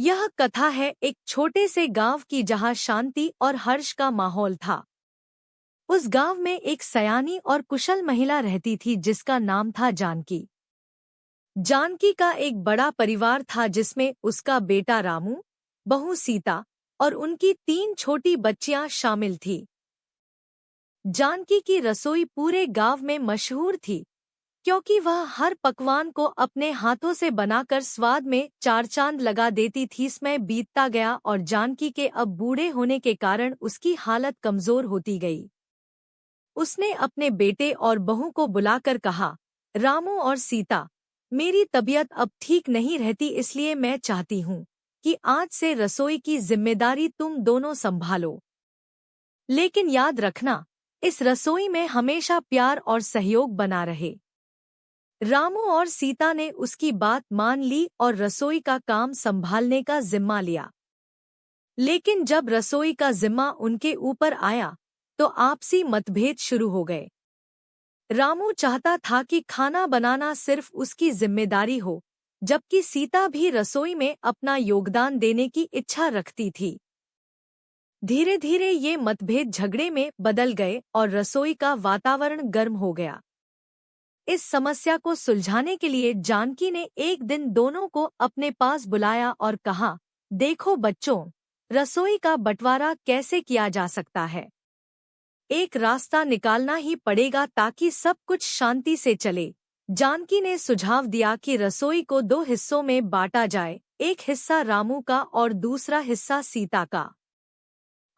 यह कथा है एक छोटे से गांव की जहां शांति और हर्ष का माहौल था। उस गांव में एक सयानी और कुशल महिला रहती थी जिसका नाम था जानकी। जानकी का एक बड़ा परिवार था जिसमें उसका बेटा रामू, बहू सीता और उनकी 3 छोटी बच्चियां शामिल थी। जानकी की रसोई पूरे गांव में मशहूर थी क्योंकि वह हर पकवान को अपने हाथों से बनाकर स्वाद में 4 चांद लगा देती थी। समय बीतता गया और जानकी के अब बूढ़े होने के कारण उसकी हालत कमजोर होती गई। उसने अपने बेटे और बहू को बुलाकर कहा, रामू और सीता, मेरी तबीयत अब ठीक नहीं रहती, इसलिए मैं चाहती हूँ कि आज से रसोई की जिम्मेदारी तुम दोनों संभालो। लेकिन याद रखना, इस रसोई में हमेशा प्यार और सहयोग बना रहे। रामू और सीता ने उसकी बात मान ली और रसोई का काम संभालने का जिम्मा लिया। लेकिन जब रसोई का जिम्मा उनके ऊपर आया तो आपसी मतभेद शुरू हो गए। रामू चाहता था कि खाना बनाना सिर्फ उसकी जिम्मेदारी हो, जबकि सीता भी रसोई में अपना योगदान देने की इच्छा रखती थी। धीरे धीरे ये मतभेद झगड़े में बदल गए और रसोई का वातावरण गर्म हो गया। इस समस्या को सुलझाने के लिए जानकी ने एक दिन दोनों को अपने पास बुलाया और कहा, देखो बच्चों, रसोई का बंटवारा कैसे किया जा सकता है। एक रास्ता निकालना ही पड़ेगा ताकि सब कुछ शांति से चले। जानकी ने सुझाव दिया कि रसोई को 2 हिस्सों में बांटा जाए, एक हिस्सा रामू का और दूसरा हिस्सा सीता का।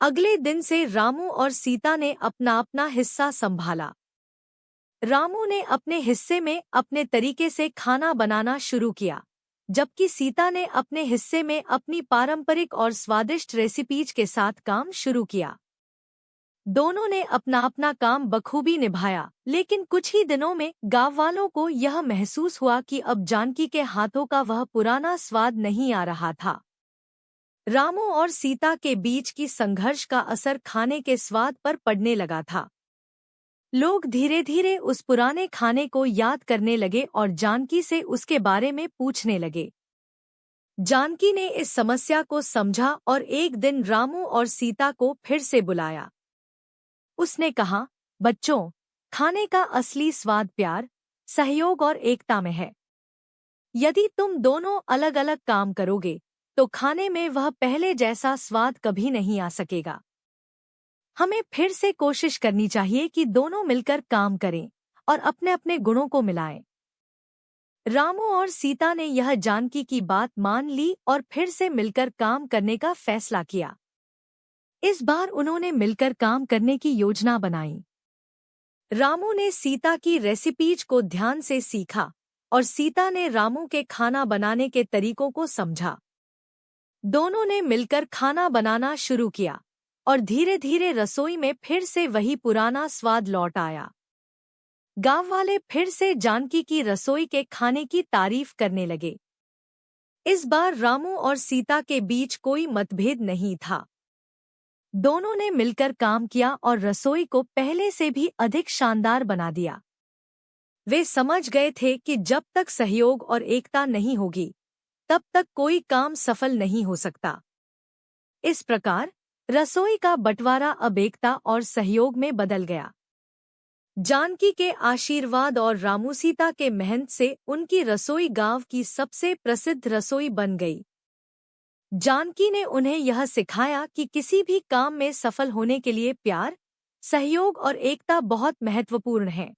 अगले दिन से रामू और सीता ने अपना अपना हिस्सा संभाला। रामू ने अपने हिस्से में अपने तरीके से खाना बनाना शुरू किया, जबकि सीता ने अपने हिस्से में अपनी पारंपरिक और स्वादिष्ट रेसिपीज के साथ काम शुरू किया। दोनों ने अपना अपना काम बखूबी निभाया, लेकिन कुछ ही दिनों में गांव वालों को यह महसूस हुआ कि अब जानकी के हाथों का वह पुराना स्वाद नहीं आ रहा था। रामू और सीता के बीच की संघर्ष का असर खाने के स्वाद पर पड़ने लगा था। लोग धीरे धीरे उस पुराने खाने को याद करने लगे और जानकी से उसके बारे में पूछने लगे। जानकी ने इस समस्या को समझा और एक दिन रामू और सीता को फिर से बुलाया। उसने कहा, बच्चों, खाने का असली स्वाद प्यार, सहयोग और एकता में है। यदि तुम दोनों अलग अलग काम करोगे तो खाने में वह पहले जैसा स्वाद कभी नहीं आ सकेगा। हमें फिर से कोशिश करनी चाहिए कि दोनों मिलकर काम करें और अपने अपने गुणों को मिलाएं। रामू और सीता ने यह जानकी की बात मान ली और फिर से मिलकर काम करने का फैसला किया। इस बार उन्होंने मिलकर काम करने की योजना बनाई। रामू ने सीता की रेसिपीज को ध्यान से सीखा और सीता ने रामू के खाना बनाने के तरीकों को समझा। दोनों ने मिलकर खाना बनाना शुरू किया और धीरे धीरे रसोई में फिर से वही पुराना स्वाद लौट आया। गांव वाले फिर से जानकी की रसोई के खाने की तारीफ करने लगे। इस बार रामू और सीता के बीच कोई मतभेद नहीं था। दोनों ने मिलकर काम किया और रसोई को पहले से भी अधिक शानदार बना दिया। वे समझ गए थे कि जब तक सहयोग और एकता नहीं होगी, तब तक कोई काम सफल नहीं हो सकता। इस प्रकार रसोई का बंटवारा अब एकता और सहयोग में बदल गया। जानकी के आशीर्वाद और रामू सीता के मेहनत से उनकी रसोई गांव की सबसे प्रसिद्ध रसोई बन गई। जानकी ने उन्हें यह सिखाया कि किसी भी काम में सफल होने के लिए प्यार, सहयोग और एकता बहुत महत्वपूर्ण है।